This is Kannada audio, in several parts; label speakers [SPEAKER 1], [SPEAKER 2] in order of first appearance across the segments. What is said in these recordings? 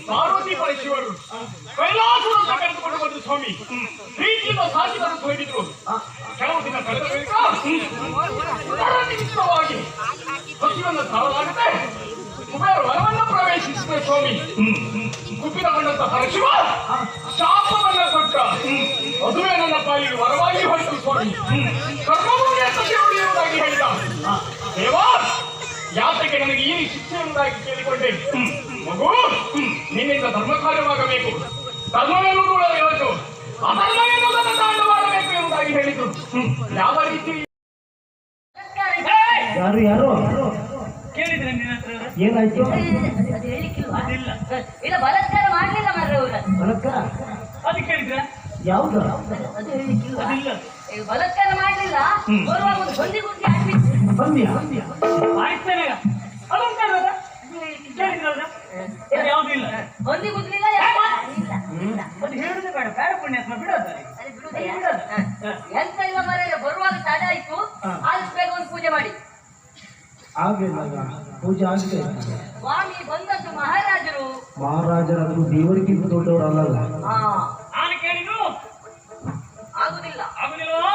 [SPEAKER 1] ಪಾರ್ವತಿ ಪರಶಿವರು ಕೈಲಾಸವನ್ನು ಕರೆದುಕೊಂಡು ಬಂದು ಸ್ವಾಮಿ ಪ್ರೀತಿಯಿಂದ ಸಾಗಿದರು ಹೋಗಿದ್ರು. ಕೆಲವು ದಿನ ಕಳೆದ ನಿಮಿತ್ತವಾಗಿ ಸಚಿವನ್ನು ತಾಳಲಾಗದೆ ಕುಬೇರ ವನವನ್ನು ಪ್ರವೇಶಿಸಿದ ಸ್ವಾಮಿ. ಕುಪಿತಗೊಂಡಂತ ಪರಶಿವ ಶಾಪವನ್ನ ಕೊಟ್ಟ. ಅದುವೇ ನನ್ನ ಪಾಲಿಗೆ ವರವಾಗಿ ಹೊರಟು ಸ್ವಾಮಿ. ಕರ್ಮಭೂಮಿಯ ಸಚಿವರುವುದಾಗಿ ಹೇಳಿದ. ದೇವಾ, ಯಾತಕ್ಕೆ ನನಗೆ ಈ ಶಿಕ್ಷೆ ಎಂಬುದಾಗಿ ಕೇಳಿಕೊಂಡೆ. ಮಗು, ನಿನ್ನಿಂದ ಧರ್ಮ ಕಾರ್ಯವಾಗಬೇಕು, ಧರ್ಮವೆನ್ನುವುದು ಇವತ್ತು ಅಧರ್ಮ ಎನ್ನುವುದನ್ನು ತಾಂಡವಾಡಬೇಕು ಎಂಬುದಾಗಿ ಹೇಳಿದ್ರು. ಯಾವ ರೀತಿ
[SPEAKER 2] ಯಾರು ಯಾರು
[SPEAKER 1] ಕೇಳಿದ್ರೆ ನಿನ್ನ ಹತ್ರ
[SPEAKER 2] ಏನಾಯ್ತು?
[SPEAKER 3] ಇಲ್ಲ, ಬಲಾತ್ಕಾರ ಮಾಡಲಿಲ್ಲ ಮಾರ್ರೆ ಅವರು.
[SPEAKER 2] ಬಲಾತ್ಕಾರ
[SPEAKER 1] ಅದು ಕೇಳಿದ್ರ
[SPEAKER 2] ಯಾವ್ದು?
[SPEAKER 1] ಅದಿಲ್ಲ,
[SPEAKER 3] ಬಲಾತ್ಕಾರ ಮಾಡಲಿಲ್ಲ. ಬರುವಾಗ ಒಂದು ಹೊಂದಿ ಗುಂಡಿ ಹಾಕ್ಬಿಟ್ಟು
[SPEAKER 2] ಬಂದ್ಯಾ?
[SPEAKER 1] ಆಯ್ತಾನೆ ಅದೊಂದು ಕೇಳಿದ್ರಲ್ಲ, ಯಾವುದಿಲ್ಲ.
[SPEAKER 3] ಹೊಂದಿ ಗುದ್ಲಿಲ್ಲ.
[SPEAKER 1] ಅದು ಹೇಳುದೇ ಬೇಡ, ಬೇಡ ಪುಣ್ಯಾತ್ಮ ಬಿಡೋದಾರೆ.
[SPEAKER 3] ಎಂತ ಇಲ್ಲ ಮಾರ್ರೆ, ಬರುವಾಗ ತಡೆ ಆಯ್ತು. ಆದಷ್ಟು ಬೇಗ ಒಂದು ಪೂಜೆ ಮಾಡಿ.
[SPEAKER 2] ಆಗಿಲ್ಲ, ಪೂಜೆ ಆಗಿದೆ.
[SPEAKER 3] ಸ್ವಾಮಿ ಬಂದದ್ದು ಮಹಾರಾಜರು.
[SPEAKER 2] ಮಹಾರಾಜರಾದ್ರು ದೇವರಿಗಿಂತ ದೊಡ್ಡವರಲ್ಲ.
[SPEAKER 1] ನಾನು ಕೇಳಿದ್ರು
[SPEAKER 3] ಆಗುದಿಲ್ಲ.
[SPEAKER 1] ಆಗುದಿಲ್ವಾ?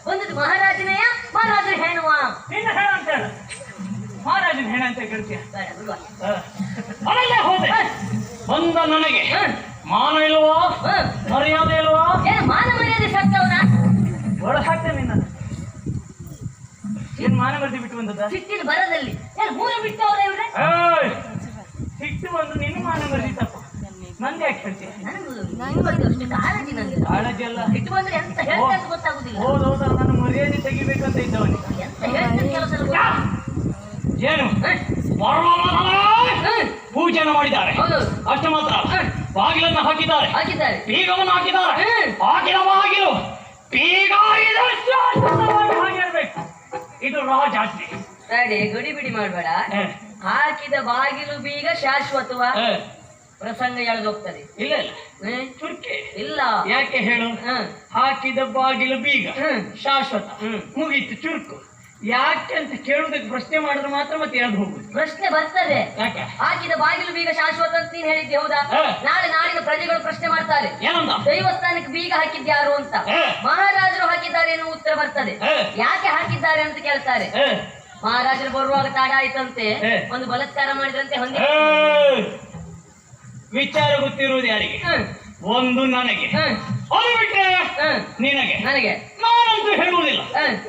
[SPEAKER 3] ಬಂದದ್ದು ಮಹಾರಾಜನೆಯ ಮಹಾರಾಜರು ಹೇಳುವ
[SPEAKER 1] ನಿನ್ನ ಹೇಳ ಅಂತ ಹೇಳ. ಮಹಾರಾಜನ ಹೇಳ ಅಂತ ಕೇಳ್ತೀಯ? ಅಲ್ಲೇ ಹೋದೆ. ಬಂದ ನನಗೆ ಮಾನ ಇಲ್ವಾ, ಮರ್ಯಾದೆ ಇಲ್ವಾ?
[SPEAKER 3] ಏನು ಮಾನ ಮರ್ಯಾದೆ ಸತ್ತವನ
[SPEAKER 1] ಒಳ ಹಾಕ್ತೇನೆ ನಿನ್ನ. ಏನ್ ಮಾನ ಮರ್ದಿ ಬಿಟ್ಟು ಬಂದದ?
[SPEAKER 3] ಸಿಟ್ಟಿನ ಬರದಲ್ಲಿ ಏನು ಮೂಲ ಬಿಟ್ಟವ್ರ ಇವ್ರೆ?
[SPEAKER 1] ಸಿಟ್ಟು ಬಂದು ನಿನ್ನ ಮಾನ ಮರ್ದಿ ತಪ್ಪ, ನಂದು ಯಾಕೆ ಹೇಳ್ತೀಯ?
[SPEAKER 3] ಕಾಳಜಿ ನನಗೆ.
[SPEAKER 1] ಕಾಳಜಿ ಅಲ್ಲ,
[SPEAKER 3] ಸಿಟ್ಟು ಬಂದ್ರೆ ಎಂತ ಹೇಳ್ತಾ ಅಂತ ಗೊತ್ತಾಗುದಿಲ್ಲ.
[SPEAKER 1] ಹೌದೌದ, ನಾನು ಮರ್ಯಾದೆ ತೆಗಿಬೇಕಂತ ಇದ್ದವನಿ.
[SPEAKER 3] ಎಂತ ಹೇಳ್ತೀನಿ ಕೆಲಸ
[SPEAKER 1] ಏನು ಪೂಜೆನ ಮಾಡಿದ್ದಾರೆ. ಅಷ್ಟು ಮಾತ್ರ ಬಾಗಿಲನ್ನು ಹಾಕಿದ್ದಾರೆ, ಬೀಗವನ್ನು ಹಾಕಿದ್ದಾರೆ. ಹಾಕಿದ ಬಾಗಿಲು ಬೀಗ ಹಾಗಿರ್ಬೇಕು. ಇದು ರಾಜಾಜ್ಞೆ.
[SPEAKER 3] ರೆಡಿ, ಗಡಿ ಬಿಡಿ ಮಾಡಬೇಡ. ಹಾಕಿದ ಬಾಗಿಲು ಬೀಗ ಶಾಶ್ವತವ, ಪ್ರಸಂಗ ಎಳೆದೋಗ್ತದೆ.
[SPEAKER 1] ಇಲ್ಲ ಇಲ್ಲ, ಚುರ್ಕೆ
[SPEAKER 3] ಇಲ್ಲ.
[SPEAKER 1] ಯಾಕೆ ಹೇಳು? ಹಾಕಿದ ಬಾಗಿಲು ಬೀಗ ಶಾಶ್ವತ, ಮುಗೀತು, ಚುರುಕು. ಯಾಕೆ ಅಂತ ಕೇಳುವುದಕ್ಕೆ ಪ್ರಶ್ನೆ ಮಾಡಿದ್ರೆ ಮಾತ್ರ ಮತ್ತೆ ಎಳೆದು ಹೋಗುದು.
[SPEAKER 3] ಪ್ರಶ್ನೆ ಬರ್ತದೆ.
[SPEAKER 1] ಯಾಕೆ?
[SPEAKER 3] ಹಾಕಿದ ಬಾಗಿಲು ಬೀಗ ಶಾಶ್ವತ ಅಂತ ನೀನ್ ಹೇಳಿದ್ದೆ, ಹೌದಾ? ನಾಳೆ ನಾಡಿನ ಪ್ರಜೆಗಳು ಪ್ರಶ್ನೆ ಮಾಡ್ತಾರೆ,
[SPEAKER 1] ಏನಂತ?
[SPEAKER 3] ದೈವಸ್ಥಾನಕ್ಕೆ ಬೀಗ ಹಾಕಿದ್ಯಾರು ಅಂತ. ಮಹಾರಾಜರು ಹಾಕಿದ್ದಾರೆ ಎನ್ನುವ ಉತ್ತರ ಬರ್ತದೆ. ಯಾಕೆ ಹಾಕಿದ್ದಾರೆ ಅಂತ ಕೇಳ್ತಾರೆ. ಮಹಾರಾಜರು ಬರುವಾಗ ತಡ ಆಯ್ತಂತೆ, ಒಂದು ಬಲಾತ್ಕಾರ ಮಾಡಿದ್ರಂತೆ. ಹೊಂದಿ
[SPEAKER 1] ವಿಚಾರ ಗೊತ್ತಿರುವುದು ಯಾರಿಗೆ? ಒಂದು ನನಗೆ, ಅದು ಬಿಟ್ಟರೆ ನಿನಗೆ.
[SPEAKER 3] ನನಗೆ
[SPEAKER 1] ನಾನಂತೂ ಹೇಳುವುದಿಲ್ಲ,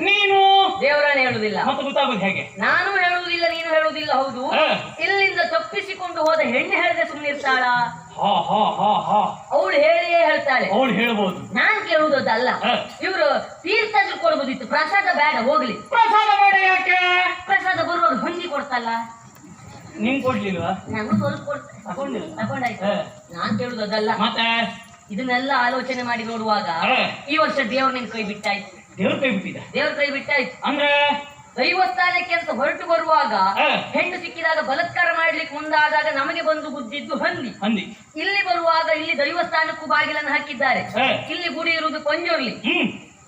[SPEAKER 1] ನೀನು
[SPEAKER 3] ದೇವರನ್ನೇ ಹೇಳುವುದಿಲ್ಲ.
[SPEAKER 1] ಮತ್ತೆ ಗೊತ್ತಾಗುದು ಹೇಗೆ?
[SPEAKER 3] ನಾನು ಹೇಳುವುದಿಲ್ಲ, ನೀನು ಹೇಳುವುದಿಲ್ಲ. ಹೌದು, ಇಲ್ಲಿಂದ ತಪ್ಪಿಸಿಕೊಂಡು ಹೋದ ಹೆಣ್ಣು ಹೇಳದೆ ಸುಮ್ಮನಿರ್ತಾಳ? ಅವಳು ಹೇಳಿಯೇ ಹೇಳ್ತಾಳೆ.
[SPEAKER 1] ಅವಳು ಹೇಳ್ಬೋದು.
[SPEAKER 3] ನಾನ್ ಕೊಡುವುದಲ್ಲ,
[SPEAKER 1] ಹ.
[SPEAKER 3] ಇವರು ತೀರ್ಥಗಳು ಕೊಡ್ಬೋದಿತ್ತು, ಪ್ರಸಾದ ಬೇಡ ಹೋಗ್ಲಿ.
[SPEAKER 1] ಪ್ರಸಾದ ಬೇಡ ಯಾಕೆ?
[SPEAKER 3] ಪ್ರಸಾದ ಬರುವಾಗ ಹೊಂದಿ ಕೊಡ್ತಲ್ಲ,
[SPEAKER 1] ನಿಂಗ್ ಕೊಡ್ಲಿಲ್ವಾ?
[SPEAKER 3] ನಂಗೂ ಸ್ವಲ್ಪ
[SPEAKER 1] ತಗೊಂಡಿಲ್ಲ.
[SPEAKER 3] ತಗೊಂಡಾಯ್ತು.
[SPEAKER 1] ಹ.
[SPEAKER 3] ನಾನ್ ಕೇಳುದಲ್ಲ,
[SPEAKER 1] ಮತ್ತೆ
[SPEAKER 3] ಇದನ್ನೆಲ್ಲ ಆಲೋಚನೆ ಮಾಡಿ ನೋಡುವಾಗ
[SPEAKER 1] ಹ.
[SPEAKER 3] ಈ ವರ್ಷ ದೇವ್ರ ನಿನ್ ಕೈ ಬಿಟ್ಟಾಯ್ತು,
[SPEAKER 1] ದೇವ್ರ ಕೈ ಬಿಟ್ಟಿದ
[SPEAKER 3] ದೇವ್ರ ಕೈ ಬಿಟ್ಟಾಯ್ತು.
[SPEAKER 1] ಅಂದ್ರೆ
[SPEAKER 3] ದೈವಸ್ಥಾನಕ್ಕೆ ಅಂತ ಹೊರಟು ಬರುವಾಗ
[SPEAKER 1] ಹ.
[SPEAKER 3] ಹೆಣ್ಣು ಸಿಕ್ಕಿದಾಗ ಬಲಾತ್ಕಾರ ಮಾಡ್ಲಿಕ್ಕೆ ಮುಂದಾದಾಗ ನಮಗೆ ಬಂದು ಗುದ್ದಿದ್ದು ಹಂದಿ.
[SPEAKER 1] ಹಂದಿ.
[SPEAKER 3] ಇಲ್ಲಿ ಬರುವಾಗ ಇಲ್ಲಿ ದೈವಸ್ಥಾನಕ್ಕೂ ಬಾಗಿಲನ್ನು ಹಾಕಿದ್ದಾರೆ,
[SPEAKER 1] ಹ.
[SPEAKER 3] ಇಲ್ಲಿ ಗುಡಿ ಇರುವುದು ಪಂಜುರ್ಲಿ.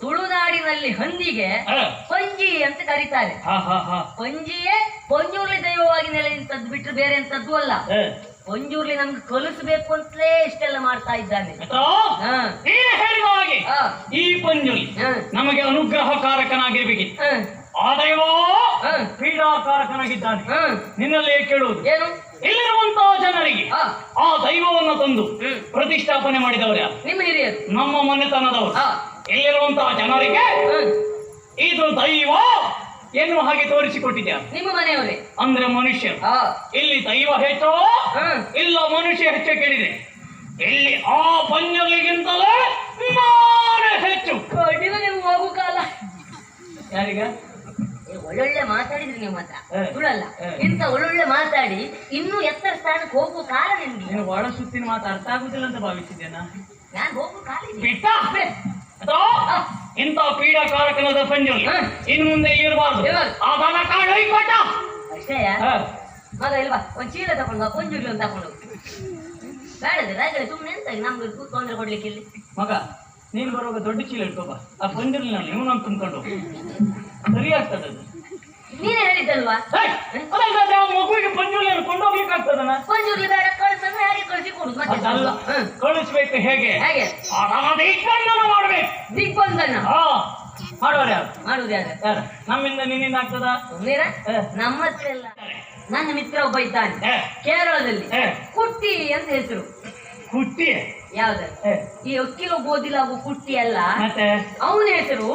[SPEAKER 3] ತುಳುನಾಡಿನಲ್ಲಿ ಹಂದಿಗೆ
[SPEAKER 1] ಹ.
[SPEAKER 3] ಪಂಜಿ ಅಂತ ಕರೀತಾರೆ.
[SPEAKER 1] ಹಾ ಹಾ ಹಾ
[SPEAKER 3] ಪಂಜಿಯೇ ಪಂಜುರ್ಲಿ ದೈವವಾಗಿ ನೆಲೆ ನಿಂತದ್ದು ಬಿಟ್ಟರೆ ಬೇರೆ ಎಂತದ್ದು ಅಲ್ಲ. ಪಂಜುರ್ಲಿ ನಮ್ಗೆ ಕಲಿಸಬೇಕು ಅಂತಲೇ ಇಷ್ಟೆಲ್ಲ ಮಾಡ್ತಾ ಇದ್ದಾನೆ. ಹ.
[SPEAKER 1] ನೀನು ಹೇಳಿದ ಹಾಗೆ
[SPEAKER 3] ಹ.
[SPEAKER 1] ಈ ಪಂಜುಲಿ
[SPEAKER 3] ಹ.
[SPEAKER 1] ನಮಗೆ ಅನುಗ್ರಹಕಾರಕನಾಗಿರ್ಬೇಕಿತ್ತು.
[SPEAKER 3] ಹ.
[SPEAKER 1] ಆ ದೈವ
[SPEAKER 3] ಹ.
[SPEAKER 1] ಪೀಡಾಕಾರಕನಾಗಿದ್ದಾನೆ.
[SPEAKER 3] ಹ.
[SPEAKER 1] ನಿನ್ನಲ್ಲೇ ಕೇಳುವುದು,
[SPEAKER 3] ಏನು?
[SPEAKER 1] ಇಲ್ಲಿರುವಂತಹ ಜನರಿಗೆ
[SPEAKER 3] ಹ.
[SPEAKER 1] ಆ ದೈವವನ್ನು ತಂದು ಪ್ರತಿಷ್ಠಾಪನೆ ಮಾಡಿದವರು ಯಾರು?
[SPEAKER 3] ನಿಮ್ಮ ಹಿರಿಯರು,
[SPEAKER 1] ನಮ್ಮ ಮನೆತನದವರು.
[SPEAKER 3] ಹ.
[SPEAKER 1] ಇಲ್ಲಿರುವಂತಹ ಜನರಿಗೆ
[SPEAKER 3] ಹ.
[SPEAKER 1] ಇದು ದೈವ ಎನ್ನುವ ಹಾಗೆ ತೋರಿಸಿಕೊಟ್ಟಿದ್ಯಾರು?
[SPEAKER 3] ನಿಮ್ಮ ಮನೆಯವರೇ,
[SPEAKER 1] ಅಂದ್ರೆ ಮನುಷ್ಯರು.
[SPEAKER 3] ಹ.
[SPEAKER 1] ಇಲ್ಲಿ ದೈವ ಹೆಚ್ಚೋ
[SPEAKER 3] ಹ.
[SPEAKER 1] ಇಲ್ಲ ಮನುಷ್ಯ ಹೆಚ್ಚು ಕೇಳಿದೆ. ಇಲ್ಲಿ ಆ ಪಂಜಲಿಗಿಂತಲೇ ನಾನೇ ಹೆಚ್ಚು.
[SPEAKER 3] ಕಡಿಮೆ ನೀವು ಹೋಗು ಕಾಲ.
[SPEAKER 1] ಯಾರಿಗ?
[SPEAKER 3] ಒಳ್ಳೊಳ್ಳೆ ಮಾತಾಡಿದ್ರಿ ನೀವು ಮಾತ್ರ
[SPEAKER 1] ಹ.
[SPEAKER 3] ಸುಳ್ಳಲ್ಲ.
[SPEAKER 1] ಹ.
[SPEAKER 3] ಇಂತ ಒಳ್ಳೊಳ್ಳೆ ಮಾತಾಡಿ ಇನ್ನೂ ಎತ್ತರ ಸ್ಥಾನಕ್ಕೆ ಹೋಗುವ ಕಾಲ ನಿಮ್ಗೆ.
[SPEAKER 1] ನೀನು ಒಳ ಸುತ್ತಿನ ಮಾತು ಅರ್ಥ ಆಗುದಿಲ್ಲ ಅಂತ ಭಾವಿಸಿದ್ದೇನಾ?
[SPEAKER 3] ನಾನು ಹೋಗುವ ಕಾಲ ಇದೆ.
[SPEAKER 1] ಬಿಟ್ಟ ಇಂಥ ಪೀಡಾಕಾರಕನಾದ ಪಂಜಲಿ
[SPEAKER 3] ಹ.
[SPEAKER 1] ಇನ್ನು ಮುಂದೆ ಇರಬಾರ್ದು.
[SPEAKER 3] ಇರಬಾರ್ದು.
[SPEAKER 1] ಅದನ್ನ ಕಾಳು ಕೊಟ್ಟ
[SPEAKER 3] ಅಷ್ಟೇಯ? ಮಗ ಇಲ್ವಾ, ಒಂದ್ ಚೀಲ ತಗೊಂಡು ಪಂಜುರ್ಲಿ ಒಂದು ತಗೊಂಡು ಬೇಡದೆ ರಾಜರೇ, ಸುಮ್ಮನೆ ಎಂತ ನಮ್ಗೆ ತೊಂದರೆ ಕೊಡ್ಲಿಕ್ಕೆ ಇಲ್ಲಿ.
[SPEAKER 1] ಮಗ ನೀನು ಬರುವಾಗ ದೊಡ್ಡ ಚೀಲ ಇಟ್ಕೋಬ. ಆ ಪಂಜಲಿ ನಾನು ಇವನನ್ನು ತುಂಬ್ಕೊಂಡು ಸರಿ ಆಗ್ತದೆ ಅದು.
[SPEAKER 3] ನೀನೇ ಹೇಳಿದ್ದಲ್ವಾ
[SPEAKER 1] ಅದಲ್ಲದೆ ಆ ಮಗುವಿಗೆ ಪಂಜುಲಿಯನ್ನು ಕೊಂಡೋಗ್ಲಿಕ್ಕಾಗ್ತದನ?
[SPEAKER 3] ಪಂಜುರ್ಲಿ ಬೇಡ ಕಳ್ಸಂದ್ರೆ ಹಾಗೆ ಕಳಿಸಿ ಕೊಡುದು.
[SPEAKER 1] ಅದಲ್ಲ, ಕಳಿಸ್ಬೇಕು. ಹೇಗೆ?
[SPEAKER 3] ಹಾಗೆ
[SPEAKER 1] ದಿಗ್ಬಂಧನ ಮಾಡ್ಬೇಕು.
[SPEAKER 3] ದಿಗ್ಬಂಧನ
[SPEAKER 1] ಹಾ, ಮಾಡೋರು ಯಾರು?
[SPEAKER 3] ಮಾಡುದು ಯಾರು?
[SPEAKER 1] ಯಾರು? ನಮ್ಮಿಂದ ನಿನ್ನಿಂದ ಆಗ್ತದ?
[SPEAKER 3] ಸುಮ್ಮನೆ ನಮ್ಮ ಹತ್ರ ಎಲ್ಲ. ನನ್ನ ಮಿತ್ರ ಒಬ್ಬ ಇದ್ದಾನೆ
[SPEAKER 1] ಹ.
[SPEAKER 3] ಕೇರಳದಲ್ಲಿ,
[SPEAKER 1] ಹ.
[SPEAKER 3] ಕುಟ್ಟಿ ಅಂತ ಹೆಸರು.
[SPEAKER 1] ಕುಟ್ಟಿ?
[SPEAKER 3] ಯಾವ್ದು?
[SPEAKER 1] ಹ.
[SPEAKER 3] ಈ ಅಕ್ಕಿಲೋ ಗೋದಿಲಾಗು ಕುಟ್ಟಿ ಅಲ್ಲ,
[SPEAKER 1] ಮತ್ತೆ
[SPEAKER 3] ಅವನ ಹೆಸರು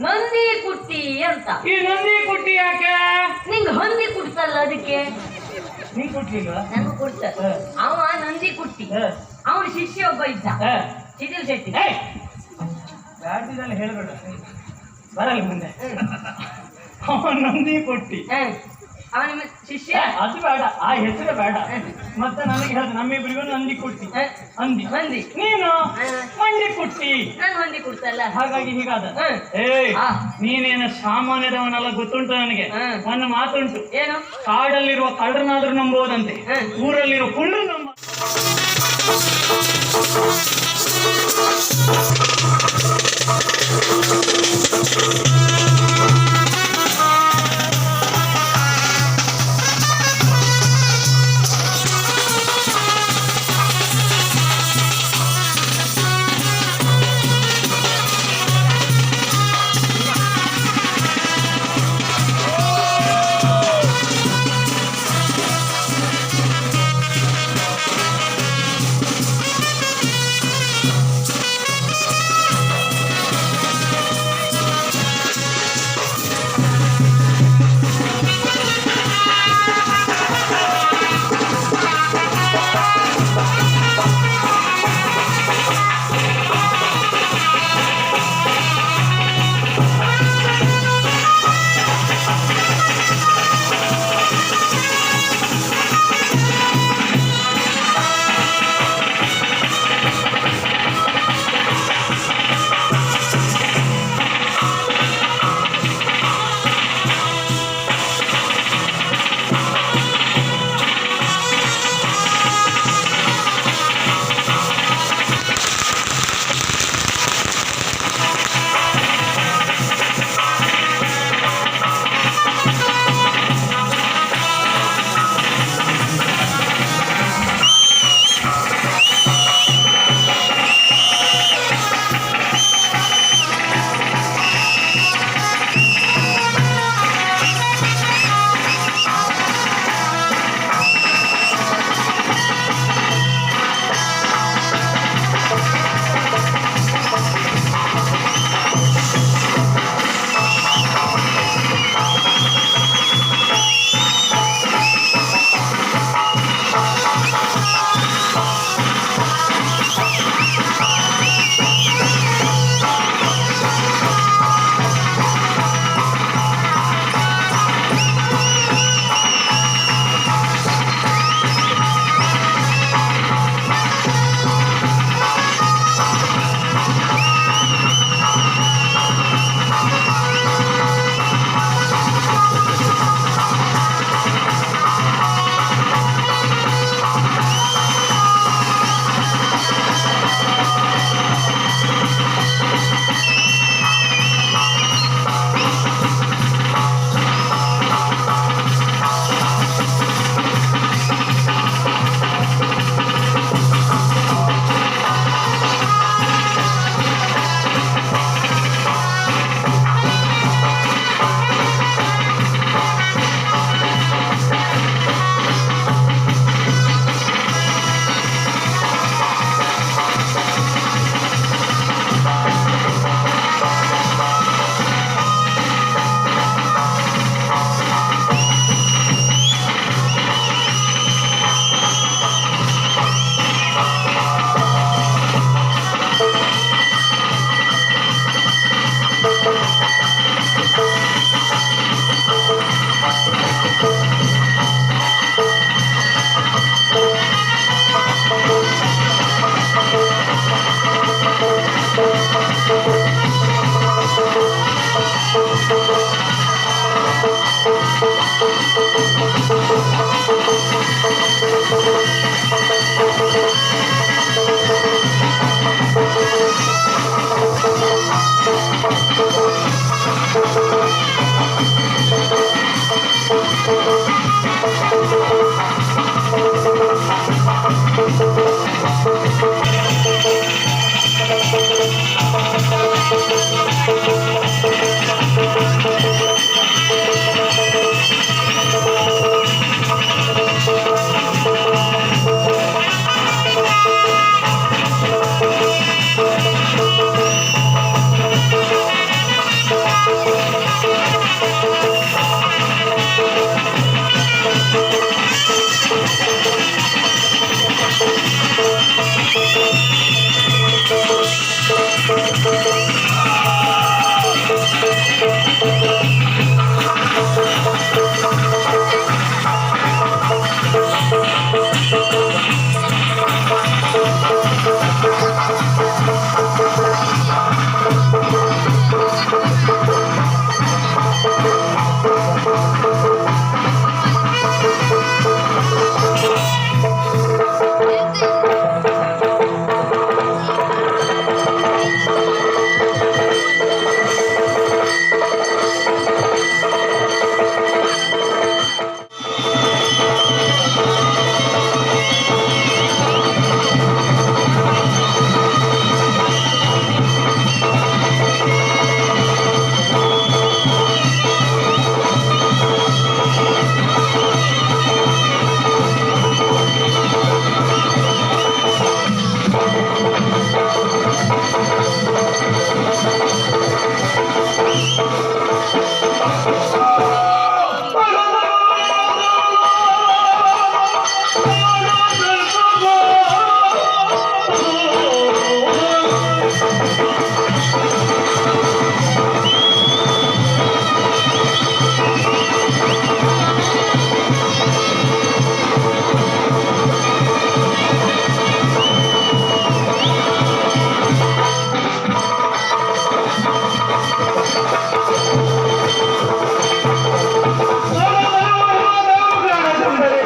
[SPEAKER 3] ನಂದಿ ಕುಟ್ಟಿ ಅಂತ.
[SPEAKER 1] ಈ ನಂದಿ ಕುಟ್ಟಿ ಯಾಕೆ?
[SPEAKER 3] ನಿಂಗೆ ಹಂದಿ ಕುಡ್ತಲ್ಲ ಅದಕ್ಕೆ.
[SPEAKER 1] ನಿಂಗ್ ಕುಟ್ಲಿಲ್ವಾ?
[SPEAKER 3] ನಂಗೂ ಕೊಡ್ತ.
[SPEAKER 1] ಹ.
[SPEAKER 3] ಅವ ನಂದಿ ಕುಟ್ಟಿ.
[SPEAKER 1] ಹ.
[SPEAKER 3] ಅವನ ಶಿಷ್ಯ ಒಬ್ಬ ಇದ್ದ,
[SPEAKER 1] ಹ.
[SPEAKER 3] ಸಿದಿಲ್ ಶೆಟ್ಟಿ.
[SPEAKER 1] ರಾಜ್ಯದಲ್ಲಿ ಹೇಳ್ಬೇಡ, ಬರಲ್ಲ ಮುಂದೆ. ಅವ ನಂದಿ ಕುಟ್ಟಿ.
[SPEAKER 3] ಹ. ಅವ ನಿಮ್ಮ ಶಿಷ್ಯ.
[SPEAKER 1] ಅದು ಬೇಡ, ಆ ಹೆಸರೇ ಬೇಡ. ಮತ್ತೆ ನನಗೆ ಹೇಳ್ದೆ ನಮ್ಮಿಬ್ಬರಿಗೂ ನಂದಿ ಕುಟ್ಟಿ.
[SPEAKER 3] ಹ.
[SPEAKER 1] ಅಂದಿ
[SPEAKER 3] ಹಂದಿ.
[SPEAKER 1] ನೀನು
[SPEAKER 3] ಹ.
[SPEAKER 1] ಮಂಡಿ ಕುಟ್ಟಿ.
[SPEAKER 3] ನಾನು ಹಂದಿ ಕುಡ್ತಲ್ಲ.
[SPEAKER 1] ಹಾಗಾಗಿ ಹೀಗಾದ.
[SPEAKER 3] ಹ.
[SPEAKER 1] ಏಯ್,
[SPEAKER 3] ಆ.
[SPEAKER 1] ನೀನೇನು ಸಾಮಾನ್ಯದವನೆಲ್ಲ ಗೊತ್ತುಂಟು ನನಗೆ.
[SPEAKER 3] ಹ.
[SPEAKER 1] ಒಂದು ಮಾತುಂಟು,
[SPEAKER 3] ಏನು?
[SPEAKER 1] ಕಾಡಲ್ಲಿರುವ ಕಳ್ಳರನಾದ್ರೂ ನಂಬೋದಂತೆ,
[SPEAKER 3] ಹ.
[SPEAKER 1] ಊರಲ್ಲಿರುವ ಕುಳ್ಳರು ನಂಬ.
[SPEAKER 2] ಸುಂದರಿ